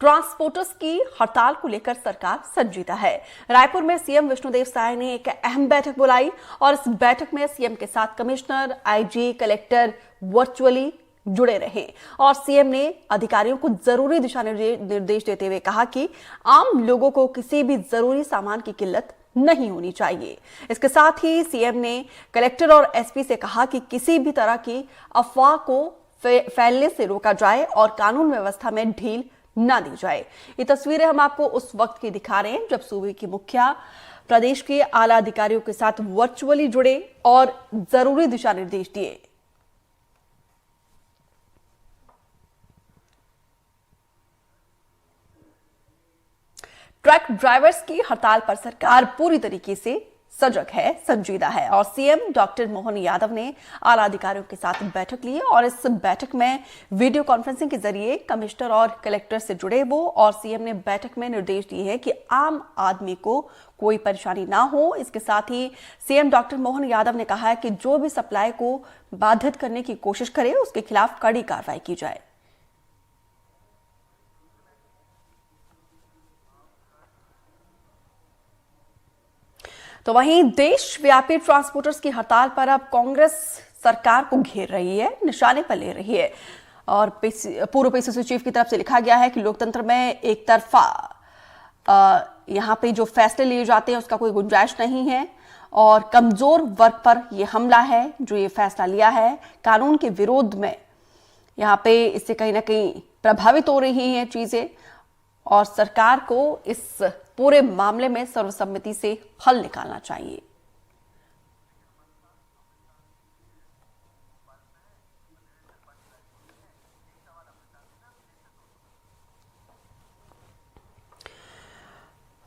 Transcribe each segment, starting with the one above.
Transporters की हड़ताल को लेकर सरकार संजीदा है। रायपुर में सीएम विष्णुदेव साय ने एक अहम बैठक बुलाई और इस बैठक में सीएम के साथ कमिश्नर, आईजी, कलेक्टर वर्चुअली जुड़े रहे और सीएम ने अधिकारियों को जरूरी दिशा निर्देश देते हुए कहा कि आम लोगों को किसी भी जरूरी सामान की किल्लत नहीं होनी चाहिए। इसके साथ ही सीएम ने कलेक्टर और एसपी से कहा कि किसी भी तरह की अफवाह को फैलने से रोका जाए और कानून व्यवस्था में ढील ना दी जाए। ये तस्वीरें हम आपको उस वक्त की दिखा रहे हैं जब सूबे की मुखिया प्रदेश के आला अधिकारियों के साथ वर्चुअली जुड़े और जरूरी दिशा निर्देश दिए। ट्रक ड्राइवर्स की हड़ताल पर सरकार पूरी तरीके से सजग है, संजीदा है और सीएम डॉक्टर मोहन यादव ने आला अधिकारियों के साथ बैठक ली और इस बैठक में वीडियो कॉन्फ्रेंसिंग के जरिए कमिश्नर और कलेक्टर से जुड़े वो और सीएम ने बैठक में निर्देश दिए हैं कि आम आदमी को कोई परेशानी ना हो। इसके साथ ही सीएम डॉक्टर मोहन यादव ने कहा है कि जो भी सप्लाई को बाधित करने की कोशिश करे उसके खिलाफ कड़ी कार्रवाई की जाए। तो वहीं देशव्यापी ट्रांसपोर्टर्स की हड़ताल पर अब कांग्रेस सरकार को घेर रही है, निशाने पर ले रही है और पूर्व पीसीसी चीफ की तरफ से लिखा गया है कि लोकतंत्र में एक तरफा यहां पे जो फैसले लिए जाते हैं उसका कोई गुंजाइश नहीं है और कमजोर वर्ग पर यह हमला है जो ये फैसला लिया है। कानून के विरोध में यहाँ पे इससे कहीं ना कहीं प्रभावित हो रही हैं चीजें और सरकार को इस पूरे मामले में सर्वसम्मति से हल निकालना चाहिए।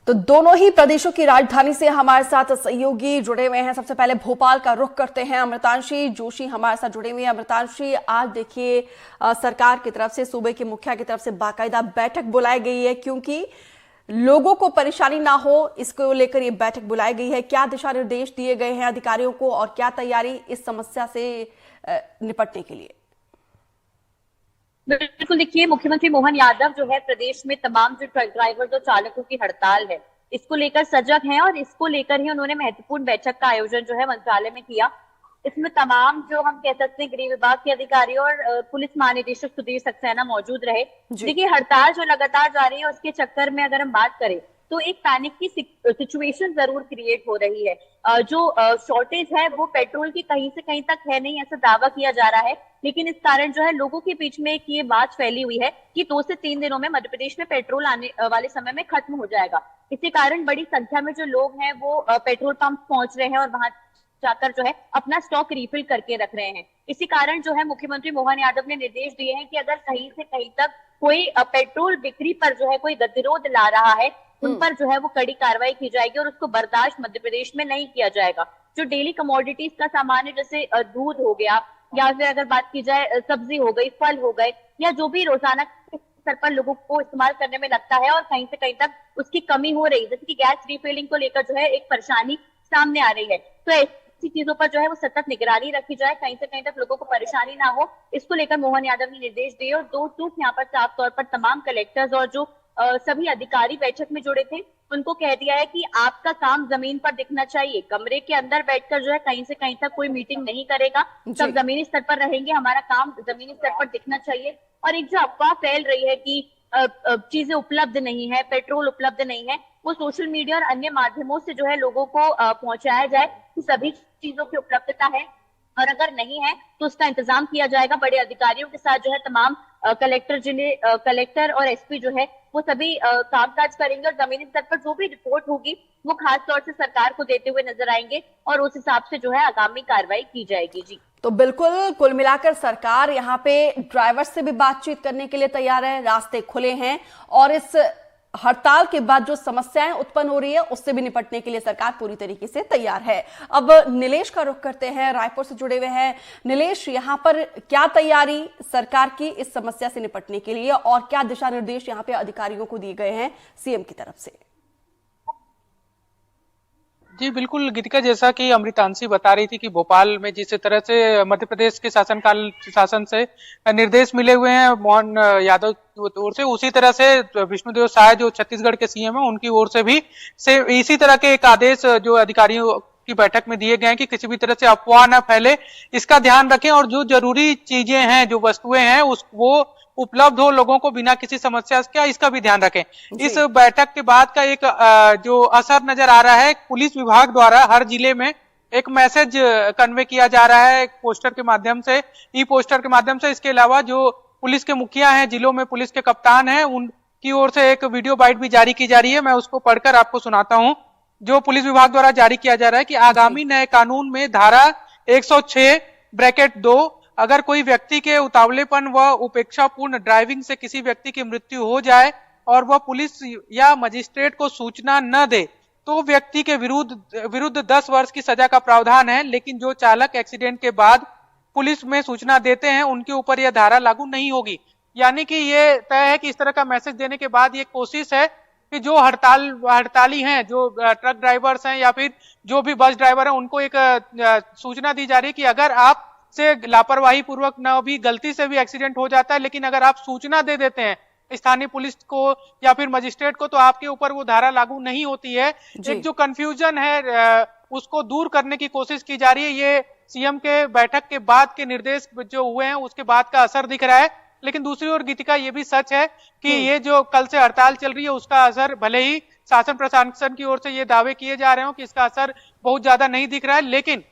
तो दोनों ही प्रदेशों की राजधानी से हमारे साथ सहयोगी जुड़े हुए हैं। सबसे पहले भोपाल का रुख करते हैं, अमृतांशी जोशी हमारे साथ जुड़े हुए हैं। अमृतांशी, आज देखिए सरकार की तरफ से, सूबे के मुखिया की तरफ से बाकायदा बैठक बुलाई गई है क्योंकि लोगों को परेशानी ना हो इसको लेकर ये बैठक बुलाई गई है। क्या दिशा निर्देश दिए गए हैं अधिकारियों को और क्या तैयारी इस समस्या से निपटने के लिए? बिल्कुल, देखिए मुख्यमंत्री मोहन यादव जो है प्रदेश में तमाम जो ट्रक ड्राइवर्स और चालकों की हड़ताल है इसको लेकर सजग हैं और इसको लेकर ही उन्होंने महत्वपूर्ण बैठक का आयोजन जो है मंत्रालय में किया। इसमें तमाम जो हम कह सकते हैं गृह विभाग के अधिकारी और पुलिस महानिदेशक सुधीर सक्सेना मौजूद रहे। देखिए हड़ताल जो लगातार जारी है उसके चक्कर में अगर हम बात करें तो एक पैनिक की सिचुएशन जरूर क्रिएट हो रही है। जो शॉर्टेज है वो पेट्रोल की कहीं से कहीं तक है नहीं, ऐसा दावा किया जा रहा है, लेकिन इस कारण जो है लोगों के बीच में एक ये बात फैली हुई है कि 2 से 3 दिनों में मध्य प्रदेश में पेट्रोल आने वाले समय में खत्म हो जाएगा। इसी कारण बड़ी संख्या में जो लोग हैं वो पेट्रोल पंप पहुंच रहे हैं और वहां जाकर जो है अपना स्टॉक रिफिल करके रख रहे हैं। इसी कारण जो है मुख्यमंत्री मोहन यादव ने निर्देश दिए हैं कि अगर कहीं से कहीं तक कोई पेट्रोल बिक्री पर जो है कोई गतिरोध ला रहा है उन पर जो है वो कड़ी कार्रवाई की जाएगी और उसको बर्दाश्त मध्य प्रदेश में नहीं किया जाएगा। जो डेली कमोडिटीज का सामान है जैसे दूध हो गया या फिर अगर बात की जाए सब्जी हो गई, फल हो गए या जो भी रोजाना स्तर पर लोगों को इस्तेमाल करने में लगता है और कहीं से कहीं तक उसकी कमी हो रही है, जैसे कि गैस रिफिलिंग को लेकर जो है एक परेशानी सामने आ रही है, तो ऐसी चीजों पर जो है वो सतत निगरानी रखी जाए, कहीं से कहीं तक लोगों को परेशानी ना हो। इसको लेकर मोहन यादव ने निर्देश दिए और 2 टूक यहाँ पर साफ तौर पर तमाम कलेक्टर्स और जो सभी अधिकारी बैठक में जुड़े थे उनको कह दिया है कि आपका काम जमीन पर दिखना चाहिए। कमरे के अंदर बैठकर जो है कहीं से कहीं तक कोई मीटिंग नहीं करेगा, सब जमीनी स्तर पर रहेंगे, हमारा काम जमीनी स्तर पर दिखना चाहिए। और एक जो अफवाह फैल रही है कि चीजें उपलब्ध नहीं है, पेट्रोल उपलब्ध नहीं है, वो सोशल मीडिया और अन्य माध्यमों से जो है लोगों को पहुंचाया जाए कि सभी चीजों की उपलब्धता है और अगर नहीं है तो उसका इंतजाम किया जाएगा। बड़े अधिकारियों के साथ जो है तमाम कलेक्टर और एसपी जो है वो सभी कामकाज करेंगे और जमीनी स्तर पर जो भी रिपोर्ट होगी वो खास तौर से सरकार को देते हुए नजर आएंगे और उस हिसाब से जो है आगामी कार्रवाई की जाएगी। जी तो बिल्कुल कुल मिलाकर सरकार यहाँ पे ड्राइवर से भी बातचीत करने के लिए तैयार है, रास्ते खुले हैं और इस हड़ताल के बाद जो समस्याएं उत्पन्न हो रही है उससे भी निपटने के लिए सरकार पूरी तरीके से तैयार है। अब नीलेश का रुख करते हैं, रायपुर से जुड़े हुए हैं। नीलेश, यहाँ पर क्या तैयारी सरकार की इस समस्या से निपटने के लिए और क्या दिशा निर्देश यहाँ पे अधिकारियों को दिए गए हैं सीएम की तरफ से? जी बिल्कुल गीतिका, जैसा कि अमृतांशी बता रही थी कि भोपाल में जिस तरह से मध्य प्रदेश के शासन से निर्देश मिले हुए हैं मोहन यादव की ओर से, उसी तरह से विष्णुदेव साय जो छत्तीसगढ़ के सीएम है उनकी ओर से भी इसी तरह के एक आदेश जो अधिकारियों की बैठक में दिए गए हैं कि किसी भी तरह से अफवाह न फैले, इसका ध्यान रखें और जो जरूरी चीजें हैं, जो वस्तुएं हैं वो उपलब्ध हो लोगों को बिना किसी समस्या के, इसका भी ध्यान रखें। इस बैठक के बाद का एक जो असर नजर आ रहा है, पुलिस विभाग द्वारा हर जिले में एक मैसेज कन्वे किया जा रहा है पोस्टर के माध्यम से, ई पोस्टर के माध्यम से। इसके अलावा जो पुलिस के मुखिया हैं, जिलों में पुलिस के कप्तान हैं, उनकी ओर से एक वीडियो बाइट भी जारी की जा रही है। मैं उसको पढ़कर आपको सुनाता हूं। जो पुलिस विभाग द्वारा जारी किया जा रहा है कि आगामी नए कानून में धारा 106(2) अगर कोई व्यक्ति के उतावलेपन व उपेक्षापूर्ण ड्राइविंग से किसी व्यक्ति की मृत्यु हो जाए और वह पुलिस या मजिस्ट्रेट को सूचना न दे तो व्यक्ति के विरुद्ध 10 वर्ष की सजा का प्रावधान है। लेकिन जो चालक एक्सीडेंट के बाद पुलिस में सूचना देते हैं उनके ऊपर यह धारा लागू नहीं होगी। यानी कि ये तय है कि इस तरह का मैसेज देने के बाद ये कोशिश है कि जो हड़ताली हैं, जो ट्रक ड्राइवर्स हैं या फिर जो भी बस ड्राइवर हैं, उनको एक सूचना दी जा रही है कि अगर आप से लापरवाही पूर्वक न भी गलती से भी एक्सीडेंट हो जाता है, लेकिन अगर आप सूचना दे देते हैं स्थानीय पुलिस को या फिर मजिस्ट्रेट को तो आपके ऊपर वो धारा लागू नहीं होती है। एक जो कंफ्यूजन है उसको दूर करने की कोशिश की जा रही है। ये सीएम के बैठक के बाद के निर्देश जो हुए हैं उसके बाद का असर दिख रहा है। लेकिन दूसरी ओर गीतिका, ये भी सच है कि ये जो कल से हड़ताल चल रही है उसका असर, भले ही शासन प्रशासन की ओर से ये दावे किए जा रहे हो कि इसका असर बहुत ज्यादा नहीं दिख रहा है, लेकिन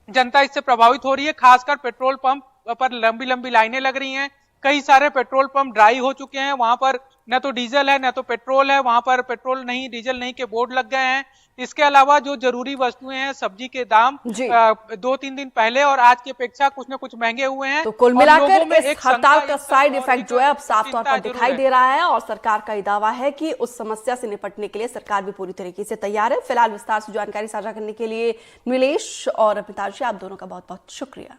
जनता इससे प्रभावित हो रही है। खासकर पेट्रोल पंप पर लंबी लंबी लाइनें लग रही हैं। कई सारे पेट्रोल पंप ड्राई हो चुके हैं, वहां पर न तो डीजल है न तो पेट्रोल है, वहां पर पेट्रोल नहीं डीजल नहीं के बोर्ड लग गए हैं। इसके अलावा जो जरूरी वस्तुएं हैं, सब्जी के दाम 2-3 दिन पहले और आज की अपेक्षा कुछ न कुछ महंगे हुए हैं। तो कुल मिलाकर इस हड़ताल का साइड इफेक्ट जो है अब साफ तौर पर दिखाई दे रहा है और सरकार का ये दावा है कि उस समस्या से निपटने के लिए सरकार भी पूरी तरीके से तैयार है। फिलहाल विस्तार से जानकारी साझा करने के लिए नीलेश और अमितांशी, आप दोनों का बहुत बहुत शुक्रिया।